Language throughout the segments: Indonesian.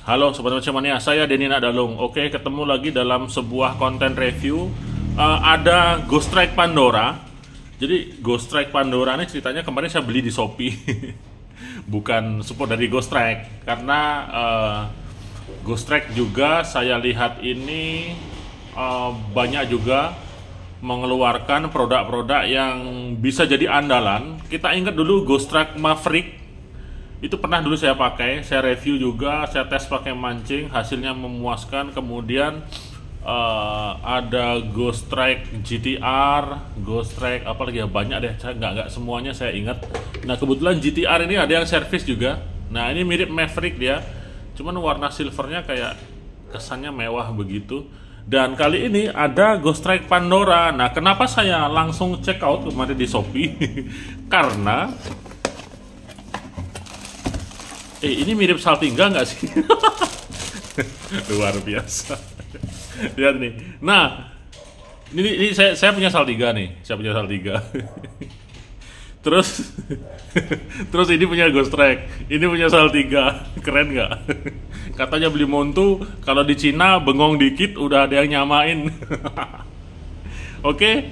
Halo Sobat Mania, saya Denny Nadalung. Oke, ketemu lagi dalam sebuah konten review. Ada Ghost Strike Pandora. Jadi Ghost Strike Pandora ini ceritanya kemarin saya beli di Shopee. Bukan support dari Ghost Strike. Karena Ghost Strike juga saya lihat ini banyak juga mengeluarkan produk-produk yang bisa jadi andalan. Kita ingat dulu Ghost Strike Maverick. Itu pernah dulu saya pakai, saya review juga, saya tes pakai mancing, hasilnya memuaskan. Kemudian ada Ghost Strike GTR, Ghost Strike apa lagi ya, banyak deh, saya nggak semuanya saya ingat. Nah kebetulan GTR ini ada yang servis juga. Nah ini mirip Maverick dia, cuman warna silvernya kayak kesannya mewah begitu. Dan kali ini ada Ghost Strike Pandora. Nah kenapa saya langsung check out kemarin di Shopee? Karena ini mirip Saltinga nggak sih? Luar biasa. Lihat nih. Nah, ini saya punya Saltiga nih. Saya punya Saltiga. Terus ini punya Ghost Strike. Ini punya Saltiga. Keren nggak? Katanya beli Montu, kalau di Cina bengong dikit udah ada yang nyamain. Oke?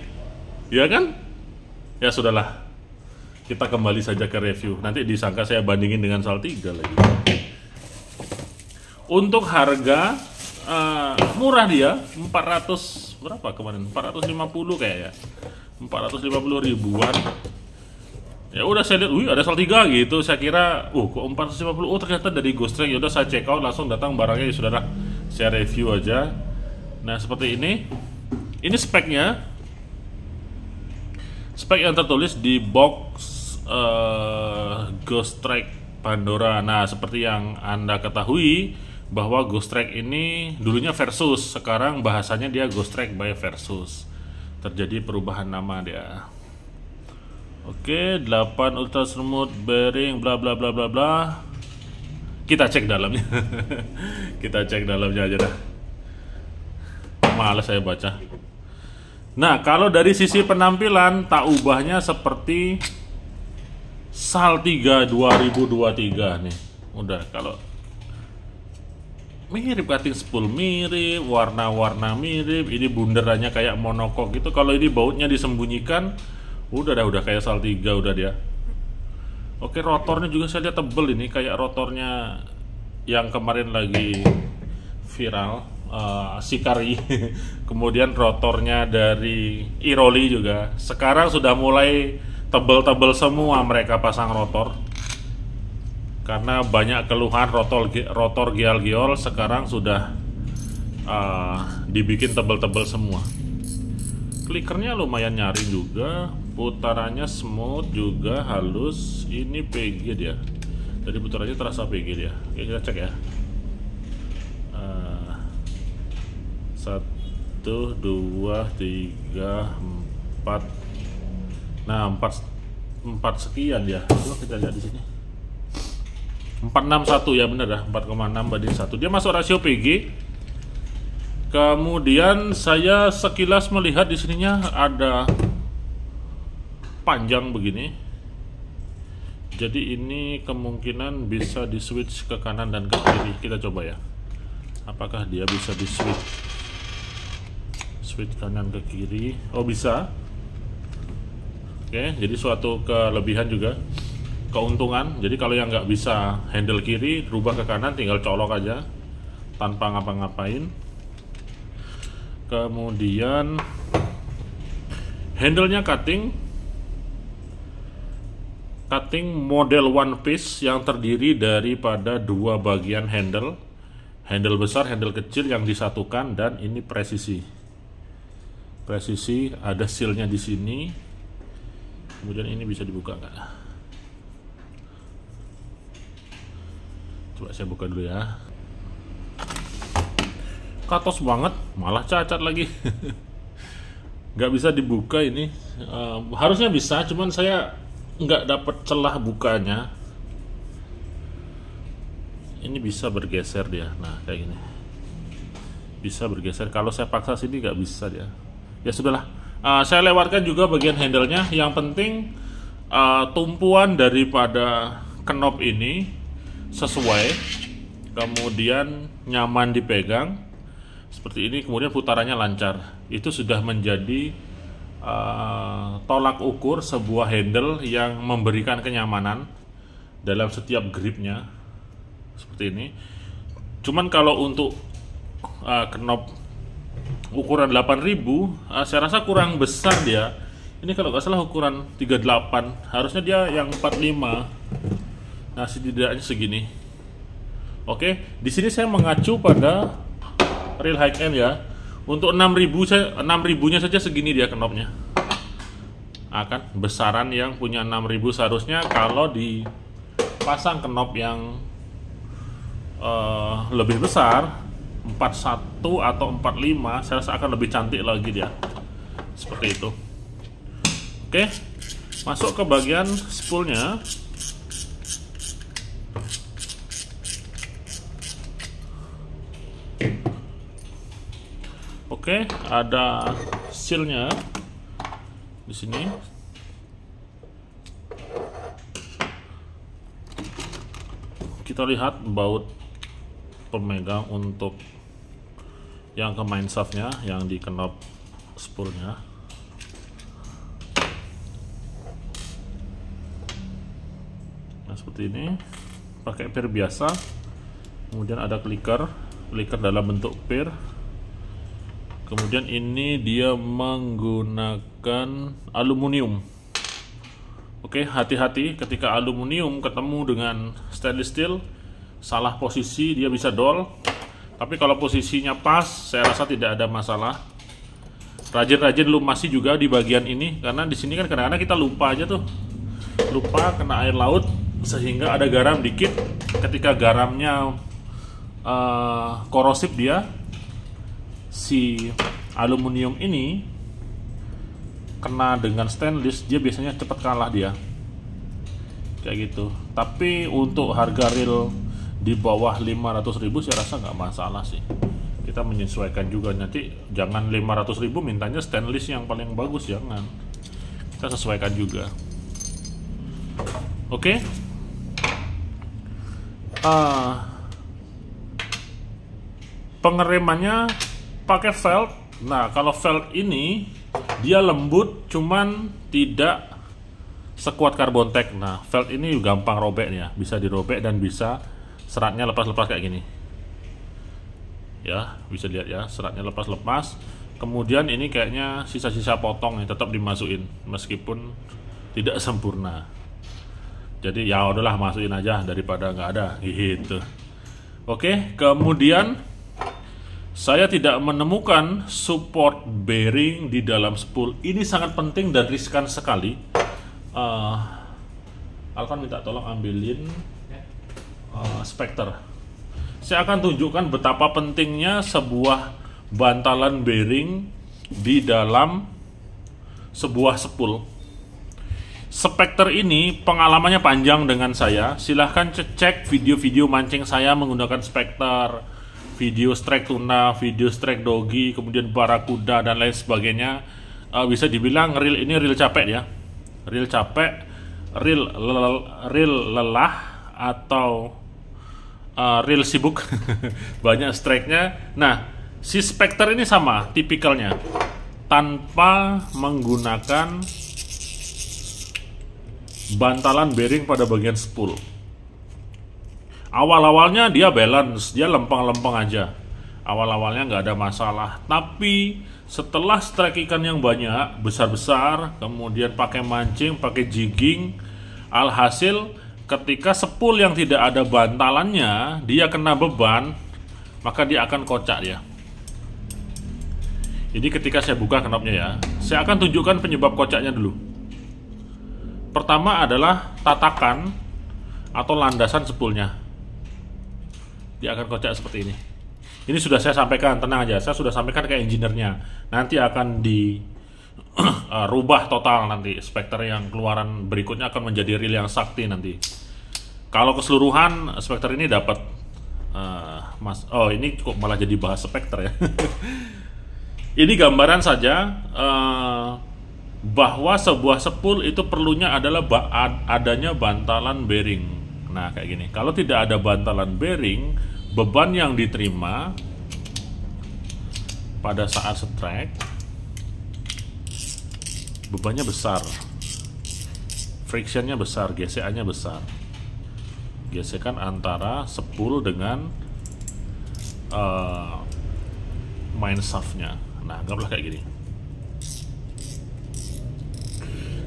Ya kan? Ya sudahlah. Kita kembali saja ke review. Nanti disangka saya bandingin dengan Saltiga lagi. Untuk harga murah dia, 400 berapa kemarin? 450 kayak ya. 450 ribuan. Ya udah saya lihat, wih ada Saltiga gitu. Saya kira, kok 450. Oh ternyata dari Ghost Strike. Ya udah saya check out, langsung datang barangnya, ya saudara. Saya review aja. Nah, seperti ini. Ini speknya. Spek yang tertulis di box Ghost Strike Pandora. Nah, seperti yang Anda ketahui bahwa Ghost Strike ini dulunya Versus, sekarang bahasanya dia Ghost Strike by Versus. Terjadi perubahan nama dia. Oke, 8 ultra smooth bearing bla bla bla bla bla. Kita cek dalamnya. Kita cek dalamnya aja dah. Males saya baca. Nah, kalau dari sisi penampilan tak ubahnya seperti Saltiga 2023 nih. Udah, kalau mirip cutting spool mirip, warna-warna mirip, ini bunderannya kayak monokok gitu. Kalau ini bautnya disembunyikan, udah kayak Saltiga udah dia. Oke, rotornya juga saya lihat tebel ini, kayak rotornya yang kemarin lagi viral, Sikari. Kemudian rotornya dari Iroli juga. Sekarang sudah mulai tebel-tebel semua mereka pasang rotor. Karena banyak keluhan rotor gial-giol, sekarang sudah dibikin tebel-tebel semua. Klikernya lumayan nyaring juga, putarannya smooth juga, halus. Ini PG dia. Jadi putarannya terasa PG dia. Oke, kita cek ya. 1, 2, 3, 4. Nah, 4 sekian ya. Coba kita lihat di sini. 461 ya, bener dah, 4,6 banding 1. Dia masuk rasio PG. Kemudian saya sekilas melihat di sininya ada panjang begini. Jadi ini kemungkinan bisa di switch ke kanan dan ke kiri. Kita coba ya. Apakah dia bisa di switch kanan ke kiri? Oh, bisa. Oke, jadi suatu kelebihan juga, keuntungan. Jadi kalau yang nggak bisa handle kiri, rubah ke kanan, tinggal colok aja tanpa ngapa-ngapain. Kemudian handle-nya cutting model one piece yang terdiri daripada 2 bagian handle besar, handle kecil yang disatukan, dan ini presisi ada seal-nya di sini. Kemudian ini bisa dibuka nggak? Coba saya buka dulu ya. Katos banget, malah cacat lagi. Nggak bisa dibuka ini. Harusnya bisa, cuman saya nggak dapat celah bukanya. Ini bisa bergeser dia. Nah, kayak gini. Bisa bergeser. Kalau saya paksa sini nggak bisa dia. Ya sudahlah. Saya lewatkan juga bagian handle-nya. Yang penting tumpuan daripada knob ini sesuai. kemudian nyaman dipegang seperti ini, kemudian putarannya lancar. Itu sudah menjadi tolak ukur sebuah handle yang memberikan kenyamanan dalam setiap gripnya seperti ini. Cuman kalau untuk knob ukuran 8000, saya rasa kurang besar dia. Ini kalau nggak salah ukuran 38, harusnya dia yang 45. Nah, setidaknya segini. Oke, di sini saya mengacu pada real high end ya. Untuk 6000-nya saja segini dia knobnya. Akan besaran yang punya 6000 seharusnya kalau dipasang knob yang lebih besar 41 atau 45, saya rasa akan lebih cantik lagi dia. Seperti itu. Oke, masuk ke bagian spoolnya. Oke, ada sealnya di sini. Kita lihat baut pemegang untuk yang ke main shaftnya, yang di knob spoolnya. Nah, seperti ini, pakai pir biasa. Kemudian ada clicker dalam bentuk pir. Kemudian ini dia menggunakan aluminium. Oke, hati-hati ketika aluminium ketemu dengan stainless steel, salah posisi dia bisa dol. Tapi kalau posisinya pas, saya rasa tidak ada masalah. Rajin-rajin lumasi juga di bagian ini, karena di sini kan kadang-kadang kita lupa aja tuh, lupa kena air laut sehingga ada garam dikit. Ketika garamnya korosif, dia si aluminium ini kena dengan stainless, dia biasanya cepat kalah dia kayak gitu. Tapi untuk harga real di bawah 500.000 saya rasa nggak masalah sih. Kita menyesuaikan juga, nanti jangan 500.000 mintanya stainless yang paling bagus, jangan. Kita sesuaikan juga. Oke. Pengeremannya pakai felt. Nah, kalau felt ini dia lembut, cuman tidak sekuat carbon tech. Nah, felt ini gampang robeknya, bisa dirobek dan bisa seratnya lepas-lepas kayak gini. Ya, bisa lihat ya, seratnya lepas-lepas. Kemudian ini kayaknya sisa-sisa potong yang tetap dimasukin meskipun tidak sempurna. Jadi ya udahlah, masukin aja daripada nggak ada gitu. Oke, kemudian saya tidak menemukan support bearing di dalam spool. Ini sangat penting dan riskan sekali. Alvan minta tolong ambilin Spectre. Saya akan tunjukkan betapa pentingnya sebuah bantalan bearing di dalam sebuah spool. Spectre ini pengalamannya panjang dengan saya. Silahkan cek video-video mancing saya menggunakan Spectre, video strike tuna, video strike dogi, kemudian barakuda dan lain sebagainya. Bisa dibilang ini real capek ya, real capek, real lelah atau real sibuk. Banyak strike-nya. Nah, si Spectre ini sama tipikalnya, tanpa menggunakan bantalan bearing pada bagian spool. Awal-awalnya dia balance, dia lempeng-lempeng aja. Awal-awalnya nggak ada masalah. Tapi setelah strike ikan yang banyak, besar-besar, kemudian pakai mancing, pakai jigging, alhasil ketika spool yang tidak ada bantalannya, dia kena beban, maka dia akan kocak dia. Jadi ketika saya buka knobnya ya, saya akan tunjukkan penyebab kocaknya dulu. Pertama adalah tatakan atau landasan spoolnya. Dia akan kocak seperti ini. Ini sudah saya sampaikan, tenang aja. Saya sudah sampaikan ke engineer-nya. Nanti akan dirubah total nanti. Spectre yang keluaran berikutnya akan menjadi reel yang sakti nanti. Kalau keseluruhan Spectre ini dapat ini kok malah jadi bahas Spectre ya. Ini gambaran saja bahwa sebuah spool itu perlunya adalah adanya bantalan bearing. Nah, kayak gini. Kalau tidak ada bantalan bearing, beban yang diterima pada saat setrek, bebannya besar, frictionnya besar, gesekannya besar, gesekan antara spool dengan main shaftnya. Nah, anggaplah kayak gini.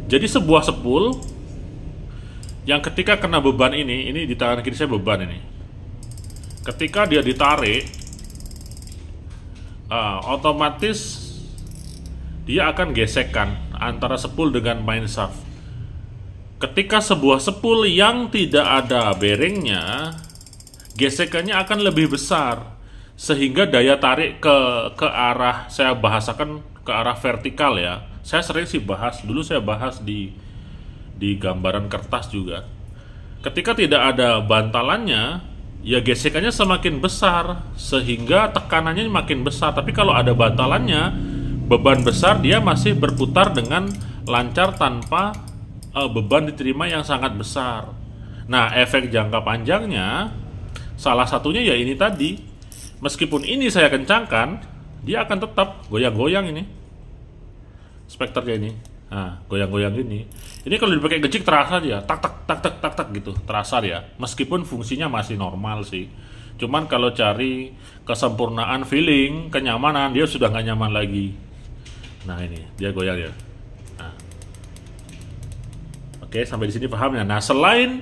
Jadi sebuah spool yang ketika kena beban ini di tangan kiri saya beban ini, ketika dia ditarik, otomatis dia akan gesekkan antara spool dengan main shaft. Ketika sebuah spool yang tidak ada bearingnya, gesekannya akan lebih besar, sehingga daya tarik ke arah, saya bahasakan ke arah vertikal ya. Saya sering sih bahas, dulu saya bahas di gambaran kertas juga. Ketika tidak ada bantalannya, ya gesekannya semakin besar sehingga tekanannya makin besar. Tapi kalau ada bantalannya, beban besar dia masih berputar dengan lancar tanpa beban diterima yang sangat besar. Nah, efek jangka panjangnya salah satunya ya ini tadi. Meskipun ini saya kencangkan, dia akan tetap goyang-goyang ini spekternya ini. Nah, goyang-goyang ini. Ini kalau dipakai gecik terasa dia tak tak tak tak tak tak gitu, terasa dia. Meskipun fungsinya masih normal sih. Cuman kalau cari kesempurnaan feeling, kenyamanan, dia sudah nggak nyaman lagi. Nah, ini dia goyang ya. Nah. Oke, sampai di sini paham ya. Nah, selain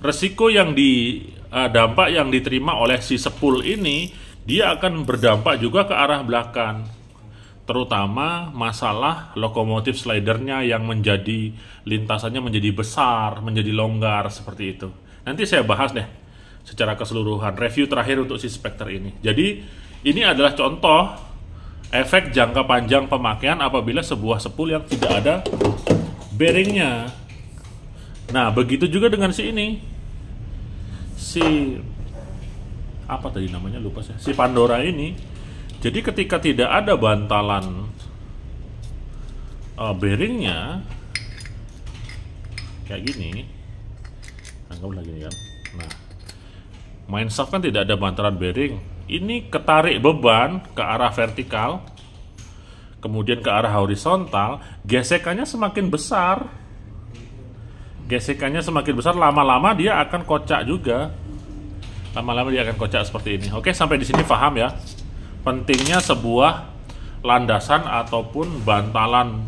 resiko yang dampak yang diterima oleh si spool ini, dia akan berdampak juga ke arah belakang. Terutama masalah lokomotif slidernya yang menjadi lintasannya menjadi besar, menjadi longgar seperti itu. Nanti saya bahas deh secara keseluruhan review terakhir untuk si Spectre ini. Jadi ini adalah contoh efek jangka panjang pemakaian apabila sebuah spool yang tidak ada bearingnya. Nah, begitu juga dengan si ini, si apa tadi namanya, lupa saya, si Pandora ini. Jadi ketika tidak ada bantalan bearingnya kayak gini, anggaplah gini kan. Nah, main shaft kan tidak ada bantalan bearing. Ini ketarik beban ke arah vertikal, kemudian ke arah horizontal, gesekannya semakin besar. Gesekannya semakin besar, lama-lama dia akan kocak juga. Lama-lama dia akan kocak seperti ini. Oke, sampai di sini paham ya? Pentingnya sebuah landasan ataupun bantalan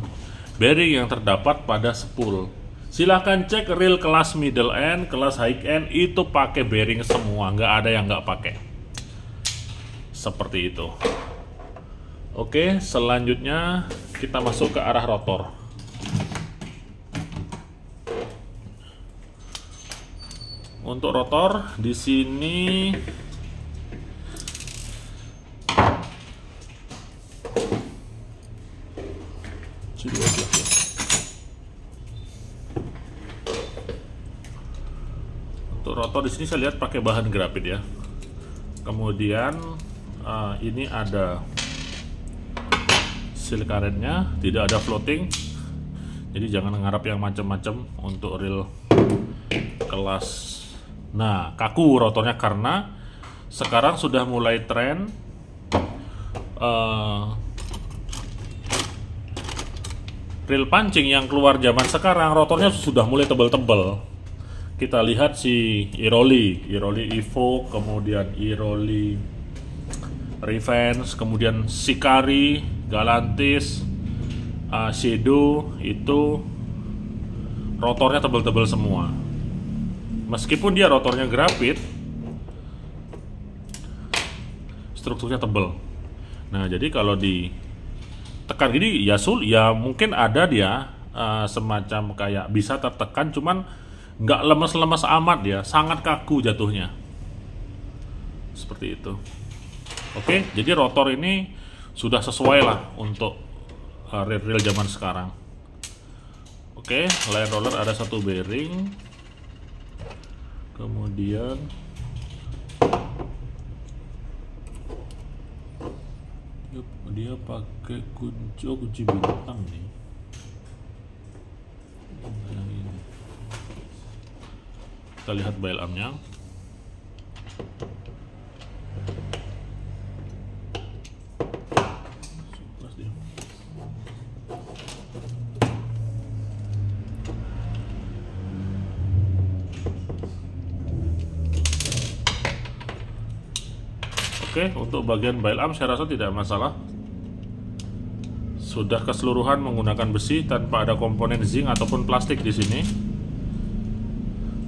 bearing yang terdapat pada spool. Silahkan cek reel kelas middle end, kelas high end itu pakai bearing semua, nggak ada yang nggak pakai. Seperti itu. Oke, selanjutnya kita masuk ke arah rotor. Untuk rotor di sini rotor di sini saya lihat pakai bahan grafit ya. Kemudian ini ada seal karetnya, tidak ada floating. Jadi jangan mengharap yang macam-macam untuk reel kelas. Nah, kaku rotornya karena sekarang sudah mulai tren reel pancing yang keluar zaman sekarang rotornya sudah mulai tebal-tebal. Kita lihat si Iroli Evo, kemudian Iroli Revenge, kemudian Sikari, Galantis, Shadow, itu rotornya tebal-tebal semua. Meskipun dia rotornya grafit, strukturnya tebal. Nah, jadi kalau ditekan gini ya mungkin ada dia semacam kayak bisa tertekan, cuman nggak lemes-lemes amat, ya sangat kaku jatuhnya seperti itu. Oke, jadi rotor ini sudah sesuai lah untuk reel zaman sekarang. Oke, line roller ada satu bearing, kemudian dia pakai kunci bintang nih. Kita lihat bail armnya. Oke, untuk bagian bail arm saya rasa tidak masalah. Sudah keseluruhan menggunakan besi tanpa ada komponen zinc ataupun plastik di sini.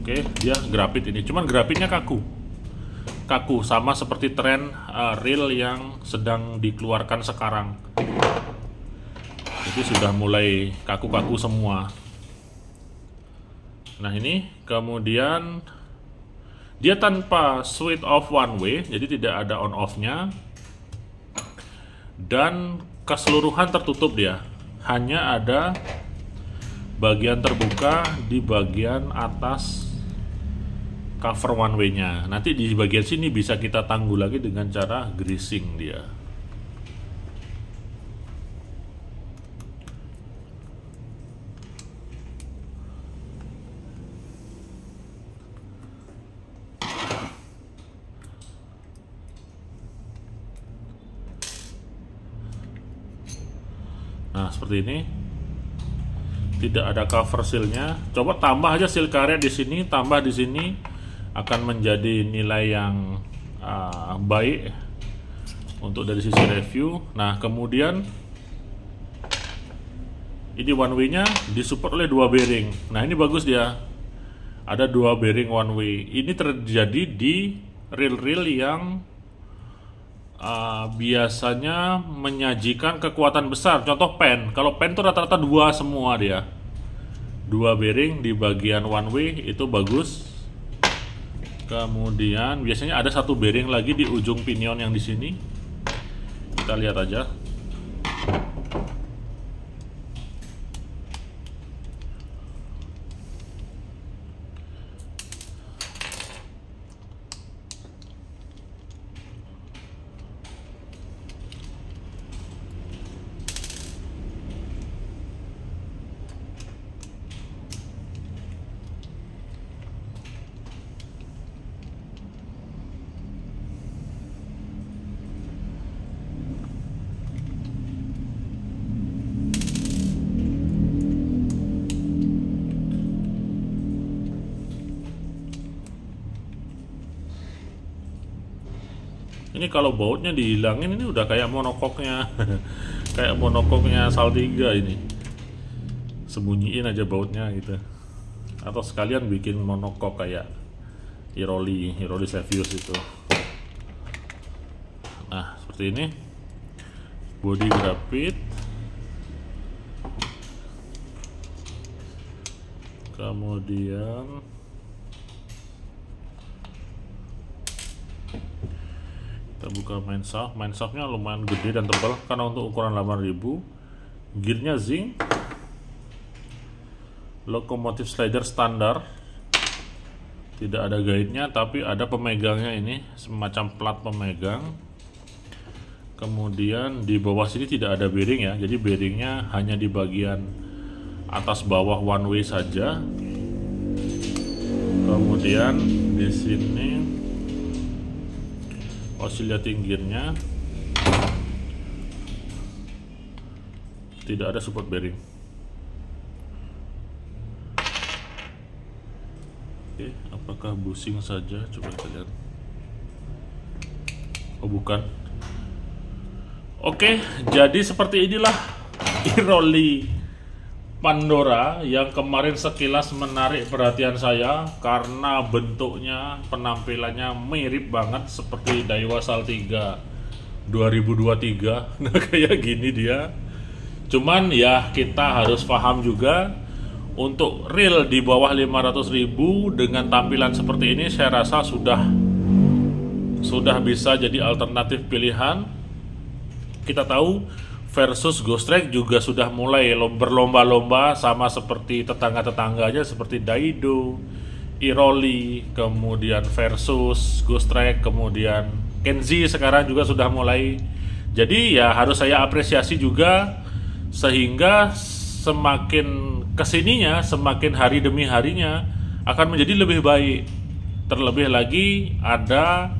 Oke, dia grafit ini, cuman grafitnya kaku sama seperti tren reel yang sedang dikeluarkan sekarang. Jadi sudah mulai kaku-kaku semua. Nah ini kemudian dia tanpa switch off one way, jadi tidak ada on off nya, dan keseluruhan tertutup dia. Hanya ada bagian terbuka di bagian atas cover one way nya. Nanti di bagian sini bisa kita tangguh lagi dengan cara greasing dia. Nah seperti ini, tidak ada cover sealnya. Coba tambah aja seal karet di sini, tambah di sini, akan menjadi nilai yang baik untuk dari sisi review. Nah kemudian ini one way nya disupport oleh dua bearing. Nah ini bagus dia, ada dua bearing one way. Ini terjadi di reel-reel yang biasanya menyajikan kekuatan besar. Contoh pen, kalau pen itu rata-rata dua semua dia, dua bearing di bagian one way itu bagus. Kemudian biasanya ada satu bearing lagi di ujung pinion yang di sini. Kita lihat aja. Ini kalau bautnya dihilangin, ini udah kayak monokoknya kayak monokoknya Saltiga ini. Sembunyiin aja bautnya gitu. Atau sekalian bikin monokok kayak Iroli Sevius itu. Nah seperti ini, body grafit. Kemudian kita buka main shaftnya lumayan gede dan tebal karena untuk ukuran 8000. Gearnya zinc, lokomotif slider standar, tidak ada guide-nya tapi ada pemegangnya, ini semacam plat pemegang. Kemudian di bawah sini tidak ada bearing ya, jadi bearingnya hanya di bagian atas bawah one way saja. Kemudian di sini oscillating gearnya, tidak ada support bearing. Oke, apakah bushing saja? Coba kita lihat. Oh bukan. Oke, jadi seperti inilah Iroli Pandora yang kemarin sekilas menarik perhatian saya karena bentuknya, penampilannya mirip banget seperti Daiwa Saltiga 2023. Nah kayak gini dia. Cuman ya kita harus paham juga, untuk reel di bawah 500.000 dengan tampilan seperti ini saya rasa sudah bisa jadi alternatif pilihan. Kita tahu Versus Ghost Track juga sudah mulai berlomba-lomba sama seperti tetangga-tetangganya seperti Daido, Iroli, kemudian Versus Ghost Track, kemudian Kenzi sekarang juga sudah mulai. Jadi ya harus saya apresiasi juga, sehingga semakin kesininya, semakin hari demi harinya akan menjadi lebih baik. Terlebih lagi ada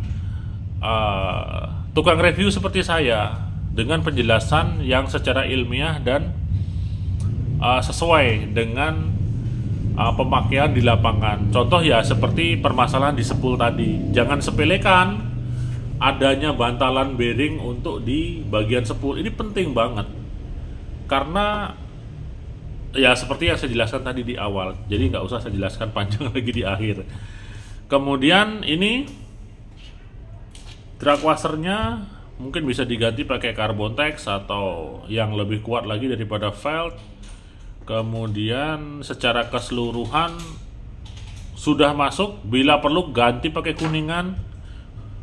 tukang review seperti saya dengan penjelasan yang secara ilmiah dan sesuai dengan pemakaian di lapangan. Contoh ya seperti permasalahan di spool tadi. Jangan sepelekan adanya bantalan bearing untuk di bagian spool. Ini penting banget karena ya seperti yang saya jelaskan tadi di awal, jadi nggak usah saya jelaskan panjang lagi di akhir. Kemudian ini drag washernya mungkin bisa diganti pakai carbon tex atau yang lebih kuat lagi daripada felt. Kemudian secara keseluruhan sudah masuk, bila perlu ganti pakai kuningan.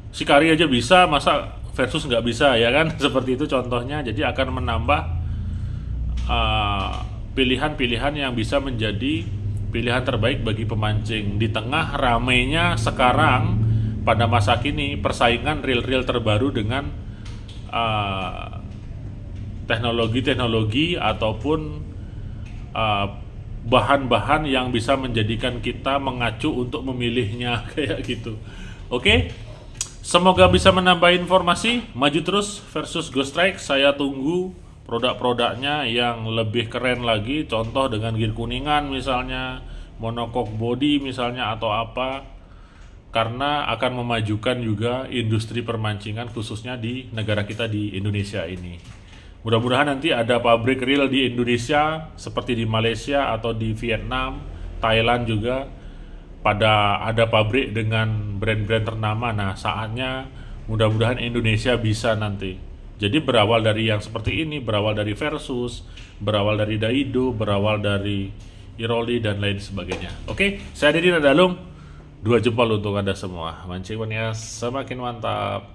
Sikari aja bisa, masa Versus nggak bisa ya kan? Seperti itu contohnya. Jadi akan menambah pilihan-pilihan yang bisa menjadi pilihan terbaik bagi pemancing di tengah ramainya sekarang pada masa kini persaingan reel-reel terbaru dengan teknologi-teknologi ataupun bahan-bahan yang bisa menjadikan kita mengacu untuk memilihnya kayak gitu. Oke. Semoga bisa menambah informasi. Maju terus Versus Ghost Strike. Saya tunggu produk-produknya yang lebih keren lagi. Contoh dengan gear kuningan misalnya, monocoque body misalnya atau apa. Karena akan memajukan juga industri permancingan khususnya di negara kita di Indonesia ini. Mudah-mudahan nanti ada pabrik reel di Indonesia seperti di Malaysia atau di Vietnam, Thailand juga. Pada ada pabrik dengan brand-brand ternama. Nah, saatnya mudah-mudahan Indonesia bisa nanti. Jadi berawal dari yang seperti ini, berawal dari Versus, berawal dari Daido, berawal dari Iroli dan lain sebagainya. Oke, saya Deddy Nadalung. 2 jempol untuk Anda semua. Mancing mania semakin mantap.